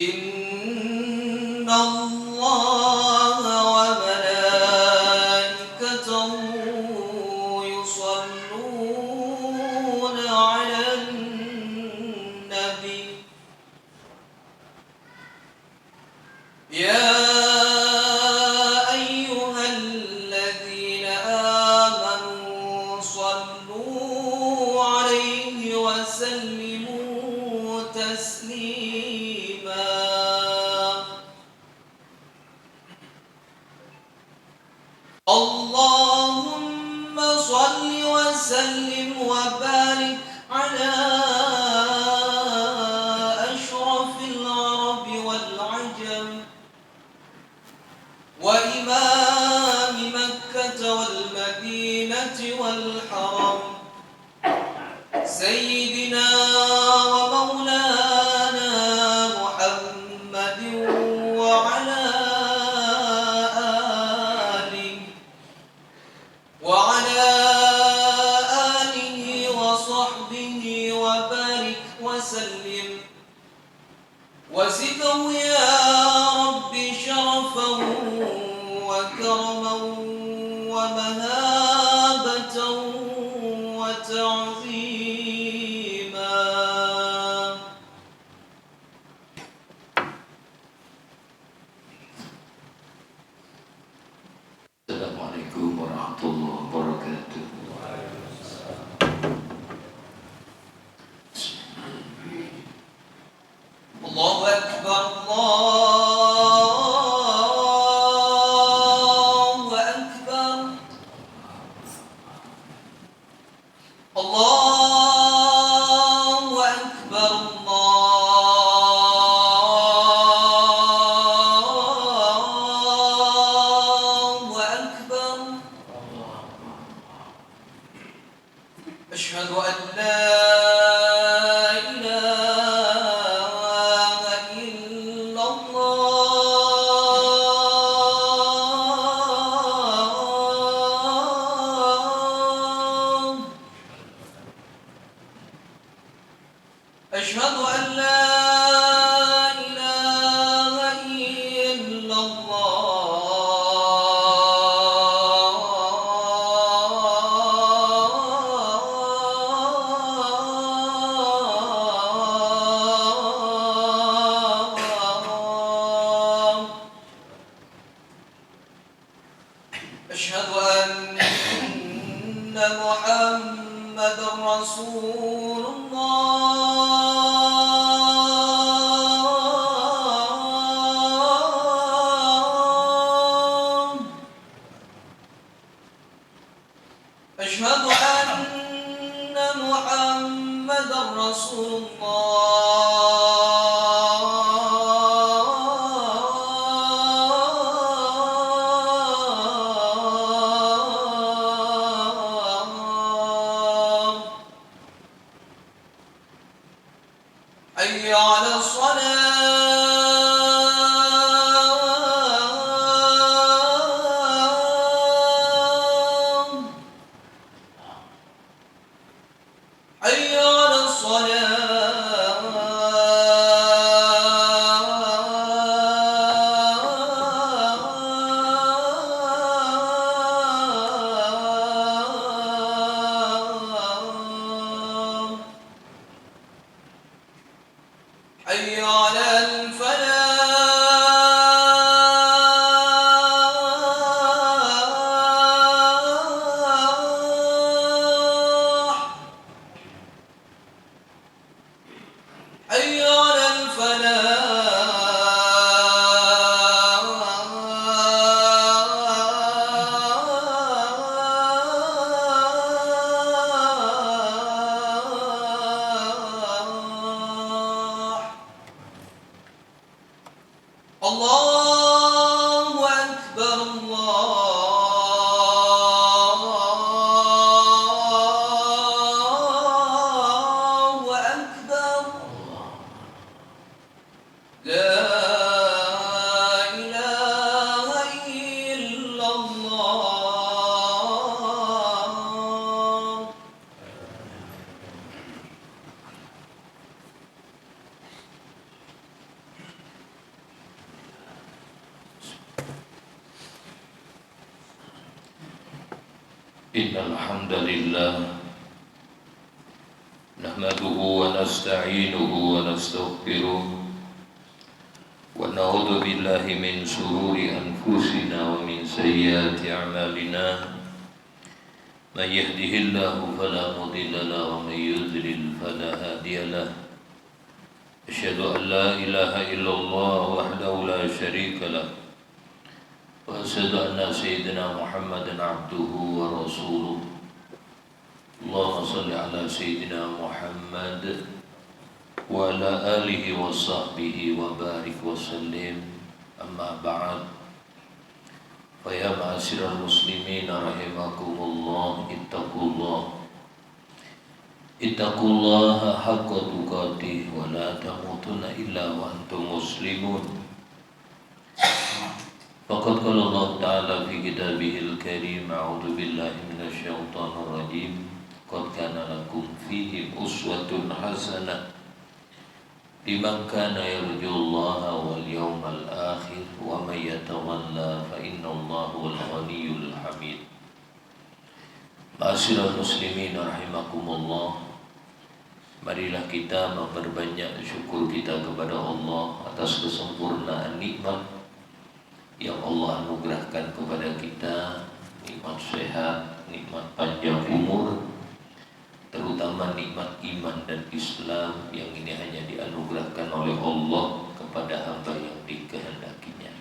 إن الله وملائكته يصلون على النبي يا أيها الذين آمنوا صلوا عليه وسلموا تسليما اللهم صل وسلم وبارك على أشرف العرب والعجم وإمام مكة والمدينة والحرم سيدنا ومولانا محمد وعلى آله وصحبه وبارك وسلم وزده يا رب شرفا وكرما ومهابة وتعظيما. Assalamualaikum warahmatullahi wabarakatuh. Allahu Akbar, Allahu Akbar, Allahu Akbar, Allahu Akbar. Asyhadu an la أشهد أن لا إله إلا الله أشهد أن محمد رسول الله أشهد أن محمد رسول الله حي على الصلاة حي على الصلاة حي على Innal hamdalillah nahmaduhu wa nasta'inuhu wa nastaghfiruh wa na'udzu billahi min shururi anfusina wa min sayyiati a'malina. Man yahdihillahu fala mudilla lahu wa man yudlil fala hadiya lahu. Asyhadu an la ilaha illallah wahdahu la syarika lahu wa asyhadu anna sayyidina Muhammadan abduhu wa rasuluh. Allahumma salli ala sayyidina Muhammad wa ala alihi wa sahbihi wa barik wa sallim. Amma ba'd. Fa ya ma'asyiral muslimin rahimakumullah, ittaqullaha haqqa tuqatih wa la tamutunna illa wa antum muslimun. Faqad qala Allah Ta'ala fi kitabihil karim, a'udzu billahi minasy syaithanir rajim. Qad kana lakum fihim uswatun hasanah liman kana yarjullaha wal yawmal akhir wa may yatawalla fa innallaha huwal ghaniyyul hamid. Ma'asyiral muslimin rahimakumullah, marilah kita memperbanyak syukur kita kepada Allah atas kesempurnaan nikmat yang Allah anugerahkan kepada kita, nikmat sehat, nikmat panjang umur, terutama nikmat iman dan Islam yang ini hanya dianugerahkan oleh Allah kepada hamba yang dikehendakinya.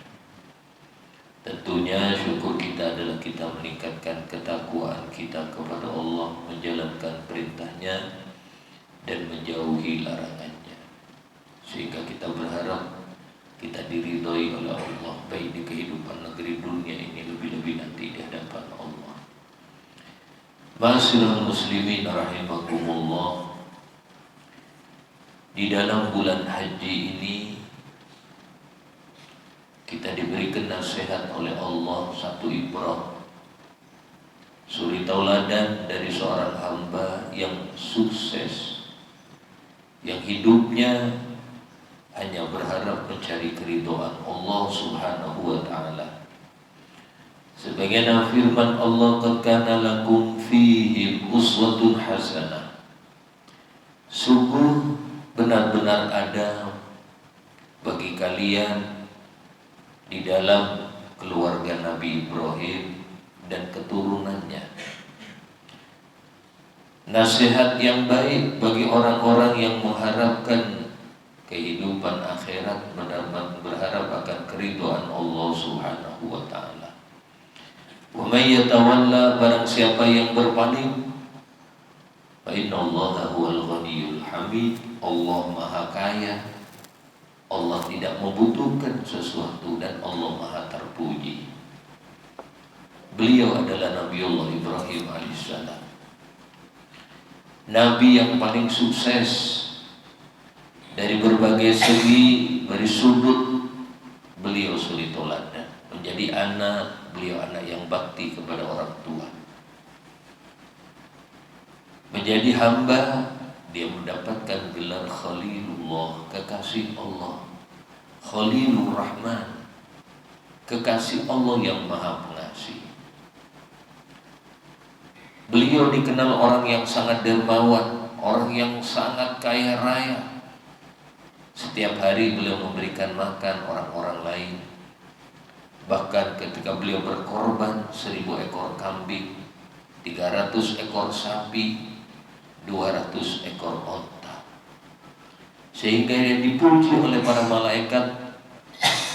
Tentunya syukur kita adalah kita meningkatkan ketakwaan kita kepada Allah, menjalankan perintahnya dan menjauhi larangannya, sehingga kita berharap kita diridhoi oleh Allah, baik di kehidupan negeri dunia ini, lebih-lebih nanti di hadapan Allah. Ma'asyiral muslimin rahimakumullah, di dalam bulan haji ini kita diberikan nasihat oleh Allah, satu ibrah, suri tauladan dari seorang hamba yang sukses, yang hidupnya hanya berharap mencari keridhaan Allah Subhanahu wa ta'ala. Sebagaimana firman Allah, qad kana lakum fihim uswatun hasanah, sungguh benar-benar ada bagi kalian di dalam keluarga Nabi Ibrahim dan keturunannya nasihat yang baik bagi orang-orang yang mengharapkan kehidupan akhirat, benar-benar berharap akan keridhaan Allah Subhanahu wa ta'ala. Wa may yatawalla, barang siapa yang berpaling, fa innallaha huwal ghaniyyul hamid, Allah maha kaya, Allah tidak membutuhkan sesuatu dan Allah maha terpuji. Beliau adalah Nabiullah Ibrahim alaihissalam, Nabi yang paling sukses dari berbagai segi, dari sudut beliau suri tauladan. Menjadi anak, beliau anak yang bakti kepada orang tua. Menjadi hamba, dia mendapatkan gelar Khalilullah, kekasih Allah, Khalilur Rahman, kekasih Allah yang maha pengasih. Beliau dikenal orang yang sangat dermawan, orang yang sangat kaya raya. Setiap hari beliau memberikan makan orang-orang lain. Bahkan ketika beliau berkorban 1000 ekor kambing, 300 ekor sapi, 200 ekor onta, sehingga dia dipuji oleh para malaikat,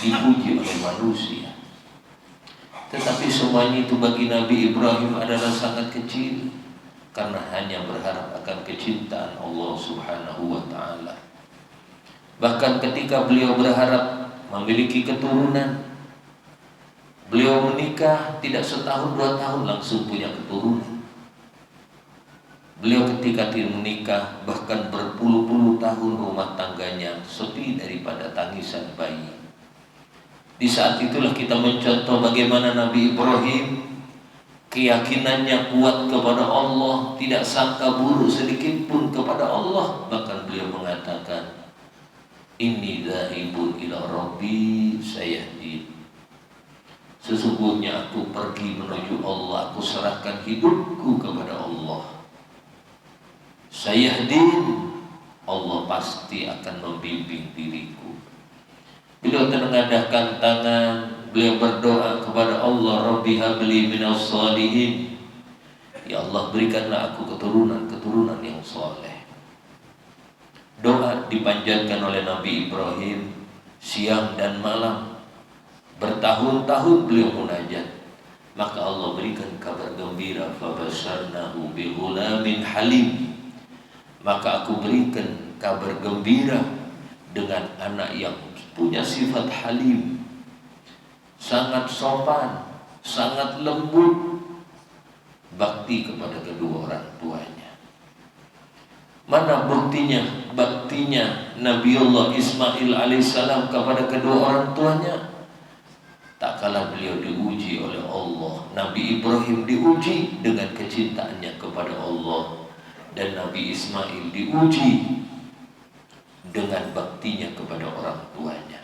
dipuji oleh manusia. Tetapi semuanya itu bagi Nabi Ibrahim adalah sangat kecil, karena hanya berharap akan kecintaan Allah Subhanahu wa ta'ala. Bahkan ketika beliau berharap memiliki keturunan, beliau menikah tidak setahun 2 tahun langsung punya keturunan. Beliau ketika menikah bahkan berpuluh-puluh tahun rumah tangganya sepi daripada tangisan bayi. Di saat itulah kita mencontoh bagaimana Nabi Ibrahim keyakinannya kuat kepada Allah, tidak sangka buruk sedikit pun kepada Allah. Bahkan beliau mengatakan, inni dzahibun ila rabbi sayahdin, sesungguhnya aku pergi menuju Allah, aku aku serahkan hidupku kepada Allah. Sayahdin, Allah pasti akan membimbing diriku. Beliau menengadahkan tangan, beliau berdoa kepada Allah, Rabbi habli minas shalihin. Ya Allah, berikanlah aku keturunan yang soleh. Doa dipanjatkan oleh Nabi Ibrahim siang dan malam. Bertahun-tahun beliau munajat. Maka Allah berikan kabar gembira, fabasyarnahu bighulamin halim. Maka aku berikan kabar gembira dengan anak yang punya sifat halim, sangat sopan, sangat lembut, bakti kepada kedua orang tuanya. Mana buktinya? Baktinya Nabiullah Ismail alaihissalam kepada kedua orang tuanya. Tak kala beliau diuji oleh Allah, Nabi Ibrahim diuji dengan kecintaannya kepada Allah, dan Nabi Ismail diuji dengan baktinya kepada orang tuanya.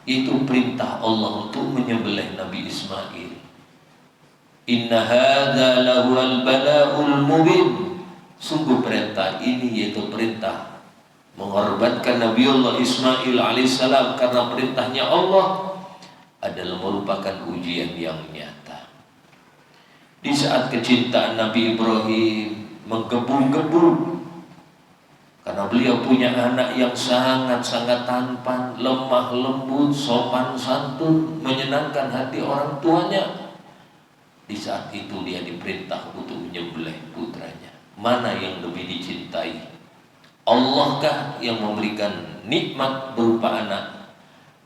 Itu perintah Allah untuk menyembelih Nabi Ismail. Inna hadza lahuwal bala'ul mubin. Sungguh perintah ini yaitu perintah mengorbankan Nabiullah Ismail alaihissalam karena perintahnya Allah adalah merupakan ujian yang nyata. Di saat kecintaan Nabi Ibrahim menggebu-gebu karena beliau punya anak yang sangat-sangat tampan, lemah lembut, sopan santun, menyenangkan hati orang tuanya. Di saat itu dia diperintah untuk menyembelih putranya. Mana yang lebih dicintai? Allahkah yang memberikan nikmat berupa anak,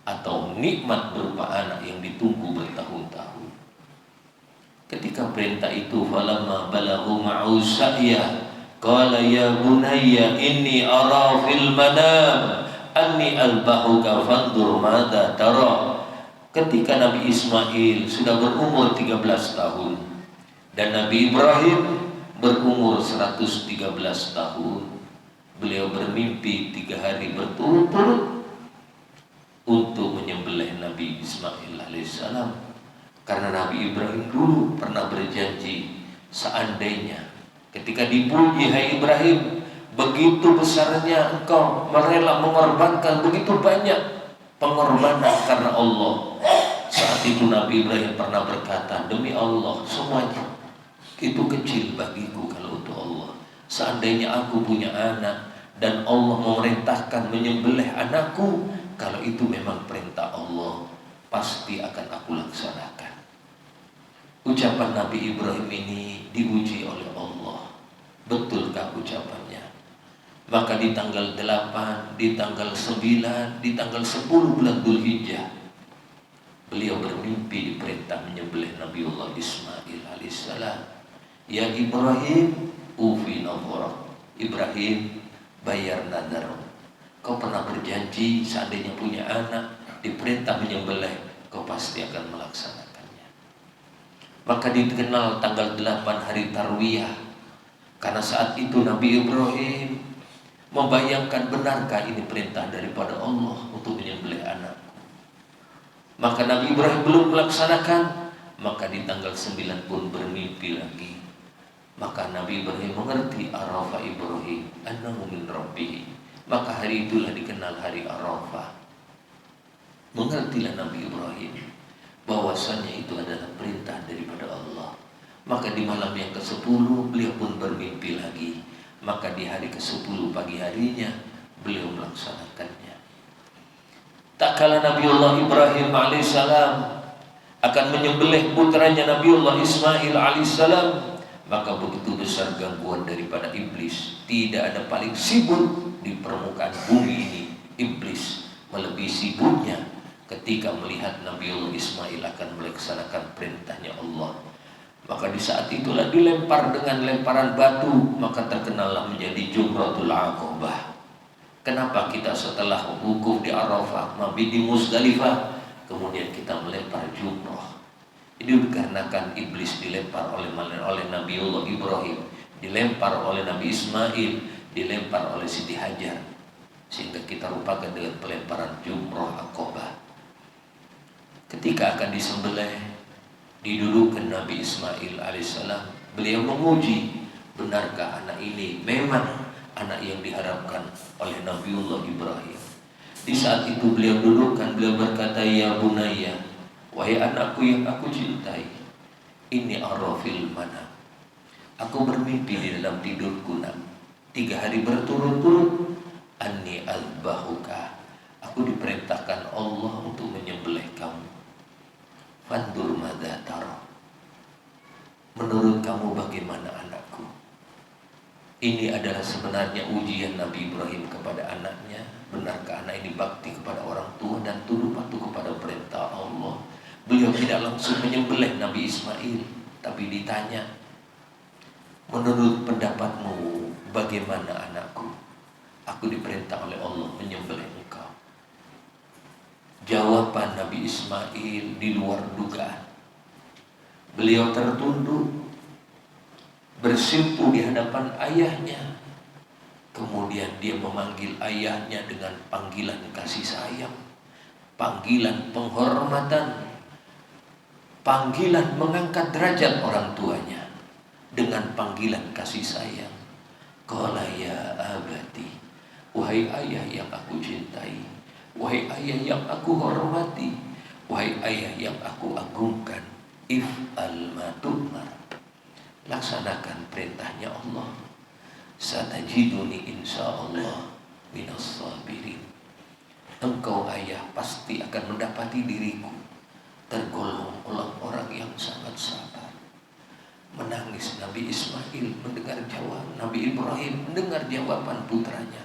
atau nikmat berupa anak yang ditunggu bertahun-tahun? Ketika perintah itu, falamma balaghu ma'u sa'ya qala ya bunayya inni ara fil manam anni albahuka fandur madza tara. Ketika Nabi Ismail sudah berumur 13 tahun dan Nabi Ibrahim berumur 113 tahun, beliau bermimpi 3 hari berturut-turut untuk menyembelih Nabi Ismail alaihissalam. Karena Nabi Ibrahim dulu pernah berjanji, seandainya ketika dipuji, hai Ibrahim, begitu besarnya engkau merela mengorbankan begitu banyak pengorbanan karena Allah. Saat itu Nabi Ibrahim pernah berkata, demi Allah, semuanya itu kecil bagiku kalau untuk Allah. Seandainya aku punya anak dan Allah memerintahkan menyembelih anakku, kalau itu memang perintah Allah, pasti akan aku laksanakan. Ucapan Nabi Ibrahim ini diuji oleh Allah. Betulkah ucapannya? Maka di tanggal 8, di tanggal 9, di tanggal 10 bulan Dzulhijjah, beliau bermimpi diperintah menyembelih Nabiullah Ismail alaihissalam. Ya Ibrahim, ufi nadharak. Ibrahim, bayar nadar. Kau pernah berjanji seandainya punya anak diperintah menyembelih, kau pasti akan melaksanakannya. Maka dikenal tanggal 8 hari Tarwiyah, karena saat itu Nabi Ibrahim membayangkan, benarkah ini perintah daripada Allah untuk menyembelih anak? Maka Nabi Ibrahim belum melaksanakan. Maka di tanggal 9 pun bermimpi lagi. Maka Nabi Ibrahim mengerti, Arafah Ibrahim annahu min rabbih. Maka hari itulah dikenal hari Arafah. Mengertilah Nabi Ibrahim bahwasanya itu adalah perintah daripada Allah. Maka di malam yang ke-10 beliau pun bermimpi lagi. Maka di hari ke-10 pagi harinya beliau melaksanakannya. Tak kala Nabiullah Ibrahim alaihissalam akan menyembelih putranya Nabiullah Ismail alaihissalam, maka begitu besar gangguan daripada iblis. Tidak ada paling sibuk di permukaan bumi ini iblis melebihi sibuknya ketika melihat Nabiullah Ismail akan melaksanakan perintahnya Allah. Maka di saat itulah dilempar dengan lemparan batu, maka terkenallah menjadi Jumratul Aqabah. Kenapa kita setelah wukuf di Arafah, mabit di Muzdalifah, kemudian kita melempar jumrah? Ini dikarenakan iblis dilempar oleh Nabiullah Ibrahim, dilempar oleh Nabi Ismail, dilempar oleh Siti Hajar, sehingga kita lupakan dengan pelemparan Jumrah Aqabah. Ketika akan disembelih, Didudukkan Nabi Ismail alaihissalam. Beliau menguji, benarkah anak ini memang anak yang diharapkan oleh Nabiullah Ibrahim. Di saat itu beliau dudukkan, beliau berkata, ya bunayya, wahai anakku yang aku cintai, ini arafil manam. Aku bermimpi di dalam tidurku, nak. 3 hari berturut-turut, anni azbahuka. Aku diperintahkan Allah untuk menyembelih kamu. Fandur madza tara. Menurut kamu bagaimana anakku? Ini adalah sebenarnya ujian Nabi Ibrahim kepada anaknya. Benarkah anak ini bakti kepada orang tua dan tunduk patuh kepada perintah Allah? Beliau tidak langsung menyembelih Nabi Ismail, tapi ditanya, menurut pendapatmu bagaimana anakku? Aku diperintah oleh Allah menyembelih engkau. Jawaban Nabi Ismail di luar dugaan. Beliau tertunduk, bersimpuh di hadapan ayahnya. Kemudian dia memanggil ayahnya dengan panggilan kasih sayang, panggilan penghormatan, panggilan mengangkat derajat orang tuanya dengan panggilan kasih sayang. Qala ya abati, wahai ayah yang aku cintai, wahai ayah yang aku hormati, wahai ayah yang aku agungkan, if'al ma tu'mar. Laksanakan perintahnya Allah. Satajiduni insyaallah minas sabirin. Engkau ayah pasti akan mendapati diriku tergolong orang yang sangat sabar. Menangis Nabi Ismail mendengar jawaban Nabi Ibrahim, mendengar jawaban putranya.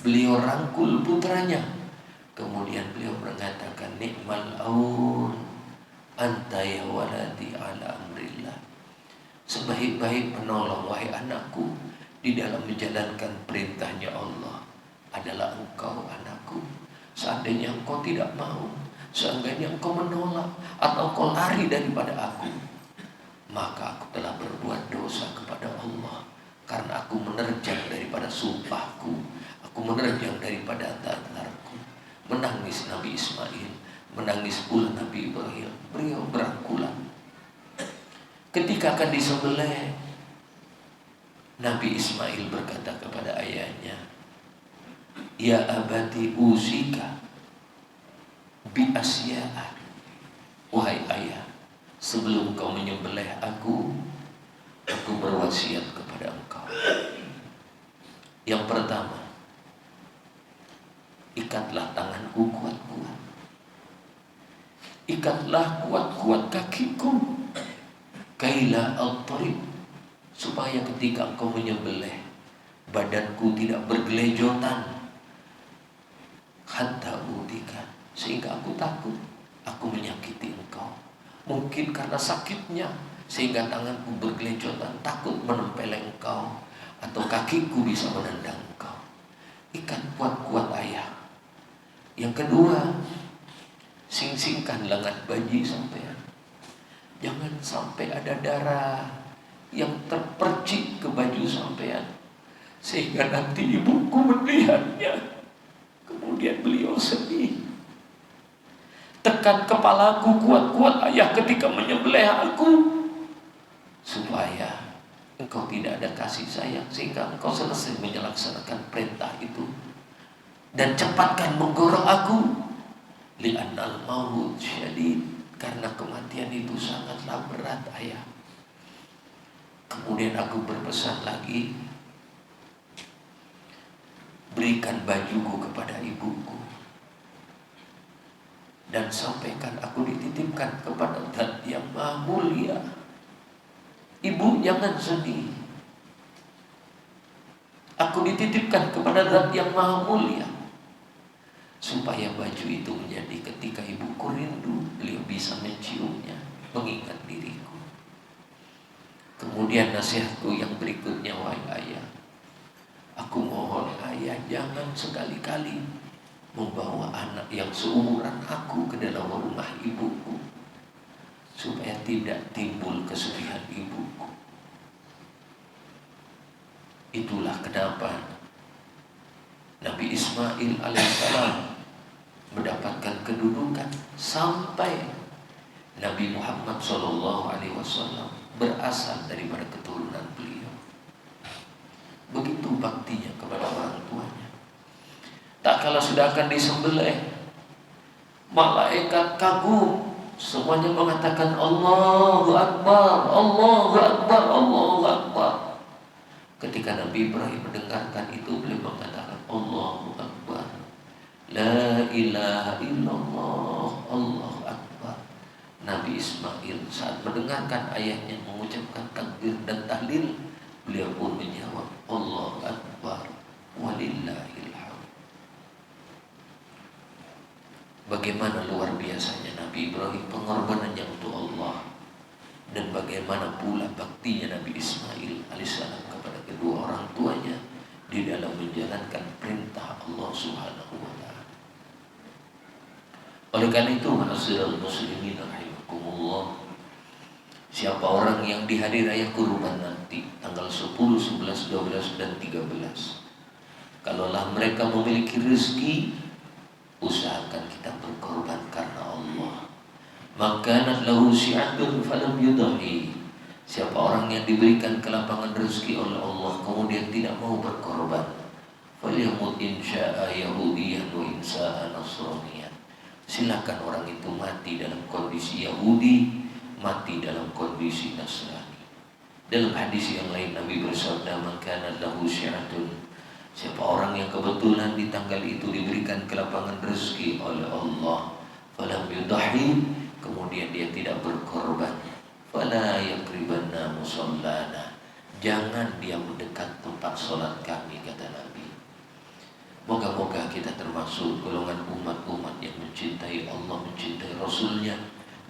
Beliau rangkul putranya. Kemudian beliau mengatakan, nikmal aun anta ya waladi ala amrillah. Sebaik-baik penolong wahai anakku di dalam menjalankan perintahnya Allah adalah engkau anakku. Seandainya engkau tidak mau, seandainya engkau menolak atau engkau lari daripada aku, maka aku telah berbuat dosa kepada Allah, karena aku menerjang daripada sumpahku, aku menerjang daripada tatarku. Menangis Nabi Ismail, menangis pula Nabi Ibrahim. Beliau berangkulan. Ketika akan disembelih, Nabi Ismail berkata kepada ayahnya, ya abati uzika bi asya'a. Wahai ayah, sebelum kau menyembelih aku berwasiat kepada engkau. Yang pertama, ikatlah tanganku kuat-kuat, ikatlah kuat-kuat kakiku, kaila al-tarib, supaya ketika engkau menyembelih, badanku tidak bergelejotan, hatta udika, sehingga aku takut aku menyakiti engkau. Mungkin karena sakitnya sehingga tanganku bergelejotan, takut menempel engkau, atau kakiku bisa menendang engkau. Ikat kuat-kuat ayah. Yang kedua, sing-singkan lengan baji sampean. Jangan sampai ada darah yang terpercik ke baju sampean, sehingga nanti ibuku melihatnya, kemudian beliau sedih. Tekan kepalaku kuat-kuat ayah ketika menyembelih aku, supaya engkau tidak ada kasih sayang, sehingga engkau selesai menyelaksanakan perintah itu. Dan cepatkan menggorok aku, li'annal maut syadid, karena kematian itu sangatlah berat ayah. Kemudian aku berpesan lagi, berikan bajuku kepada ibuku, dan sampaikan aku dititipkan kepada Zat yang Maha Mulia. Ibu jangan sedih, aku dititipkan kepada Zat yang Maha Mulia, supaya baju itu menjadi ketika ibuku rindu, beliau bisa menciumnya, mengingat diriku. Kemudian nasihatku yang berikutnya, wahai ayah, aku mohon ayah jangan sekali-kali membawa anak yang seumuran aku ke dalam rumah ibuku, supaya tidak timbul kesedihan ibuku. Itulah kenapa Nabi Ismail alaihissalam mendapatkan kedudukan sampai Nabi Muhammad SAW berasal daripada keturunan beliau. Begitu baktinya kepada orang tuanya. Tak kala sudah akan disembelih, malaikat kagum, semuanya mengatakan Allahu Akbar, Allahu Akbar, Allahu Akbar. Ketika Nabi Ibrahim mendengarkan itu, beliau mengatakan Allahu Akbar, La ilaha illallah, Allahu Akbar. Nabi Ismail saat mendengarkan ayahnya mengucapkan takbir dan tahlil, beliau pun menjawab Allahu Akbar, walillahil hamd. Bagaimana luar biasanya Nabi Ibrahim pengorbanannya untuk Allah, dan bagaimana pula baktinya Nabi Ismail alaihissalam kepada kedua orang tuanya di dalam menjalankan perintah Allah Subhanahu wa taala. Oleh karena itu, ma'asyiral muslimin rahimakumullah, siapa orang yang di hari raya kurban nanti tanggal 10, 11, 12 dan 13, kalaulah mereka memiliki rezeki, usahakan kita berkorban karena Allah. Makanat lahu si'atun falam yudahi. Siapa orang yang diberikan kelapangan rezeki oleh Allah kemudian tidak mau berkorban, falyamut insya'a yahudiyan wa insya'a nasraniyan. Silakan orang itu mati dalam kondisi Yahudi, mati dalam kondisi Nasrani. Dalam hadis yang lain Nabi bersabda, makanat lahu si'atun. Siapa orang yang kebetulan di tanggal itu diberikan kelapangan rezeki oleh Allah, falam yudahi, kemudian dia tidak berkorban, fala yakribanna musallana, jangan dia mendekat tempat sholat kami, kata Nabi. Moga-moga kita termasuk golongan umat-umat yang mencintai Allah, mencintai Rasulnya,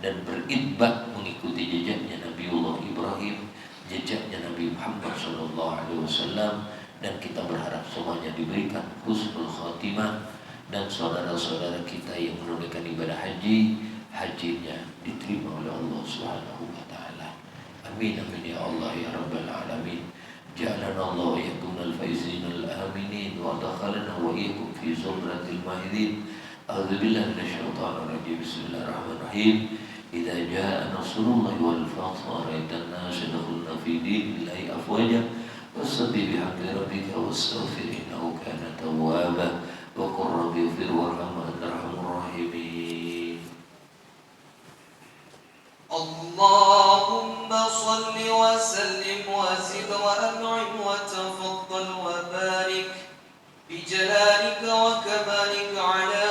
dan beritbak mengikuti jejaknya Nabiullah Ibrahim, jejaknya Nabi Muhammad SAW, dan kita berharap semuanya diberikan husnul khatimah, dan saudara-saudara kita yang menunaikan ibadah haji, hajinya diterima oleh Allah Subhanahu wa taala. Amin amin ya Allah ya rabbal alamin. Ja'alana Allah wa iyyakum al-faizin al-aminin wa dakhalana wa iyyakum fi zumratil mahidin. A'udzu billahi minasyaitonir rajim. Bismillahirrahmanirrahim. Idza jaa nasrullahi wal fath wa ra'aitan nasa yadkhuluna fi dinillahi afwaja fasabbih bihamdi rabbika wastaghfir innahu kana tawwaba wa qur rabbi ighfir warham wa anta arhamur rahimin. اللهم صل وسلم وزد وأنعم وتفضل وبارك بجلالك وكمالك على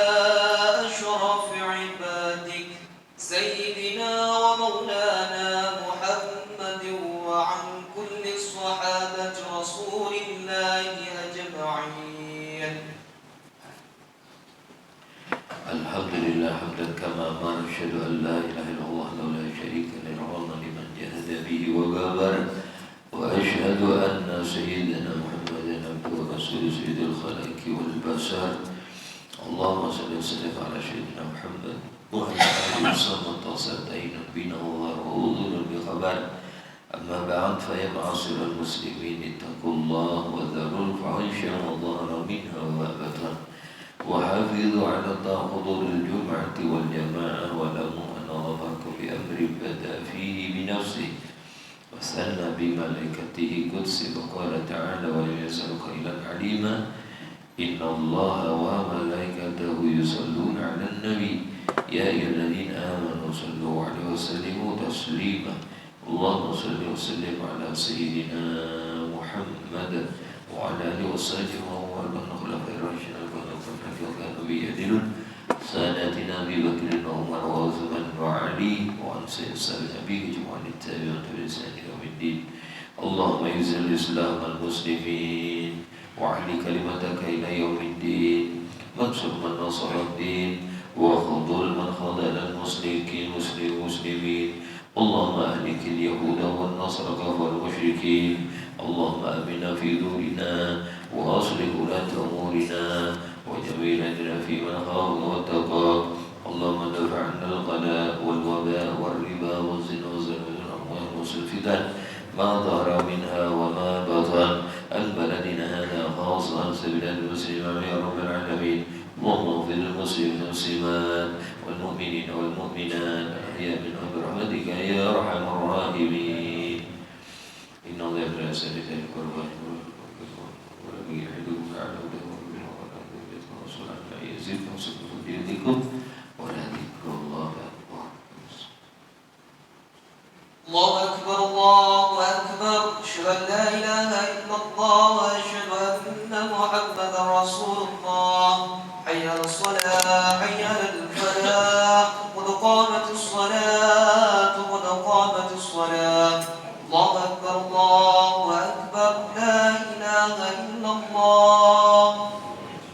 أشرف عبادك سيدنا ومولانا محمد وعن كل صحابة رسول الله أجمعين. Alhamdulillah hamdan kama amara, asyhadu an la ilaha illallah la syarika lahu liman jahada bihi wa babar, wa asyhadu anna sayyidana Muhammadan abduhu wa rasuluhu sayyidul khalaiqi wal bashar. Allahumma shalli wa sallim ala sayyidina Muhammad wa ala alihi wa sahbihi bina wa udhul bi khabar. Amma ba'd, fa ya ma'asyiral muslimin ittaqullah wa dharul fahisha wa dhahara minha wa batan. وحافظوا على حضور الجمعة والجماعة واعلموا أن ربكم بأمر بدأ فيه بنفسه وثنى بملائكته قدسه وقال تعالى ولم يسألك إلا عليما إن الله وملائكته يصلون على النبي يا أيها الذين آمنوا صلوا عليه وسلموا تسليما اللهم صل وسلم على سيدنا محمد وعلى آله وصحبه ومن خلفاء الراشدين وكانوا بيدلون ساداتنا أبي بكر وعمر وعثمان وعلي وعن سائر النبي وعن التابعين بإحسان إلى يوم الدين. اللهم اعز الإسلام والمسلمين وأعل كلمتك إلى يوم الدين وانصر من نصر الدين وخذل من خذل المسلمين. اللهم أهلك اليهود والنصارى والمشركين. اللهم آمنا في دورنا وأصلح ولاة أمورنا وجميل لنا في من خافك واتقاك. اللهم دفع عنا الغلاء والوباء والربا والزنا والزلزال والأموال والفتن ما ظهر منها وما بطن عن بلدنا هذا خاصة عن سبيل المسلمين يا رب العالمين. اللهم اغفر للمسلمين والمسلمات والمؤمنين والمؤمنات الأحياء منهم يا أرحم الراحمين إن الله برأس لذلك القربان ولم يعدوك على وصلاة يزيدكم سكتوا بيدكم ولا ذكر الله أكبر. الله أكبر الله أكبر أشهد أن لا إله إلا الله وأشهد أن محمدا رسول الله حي على الصلاة حي على الفلاح قد قامت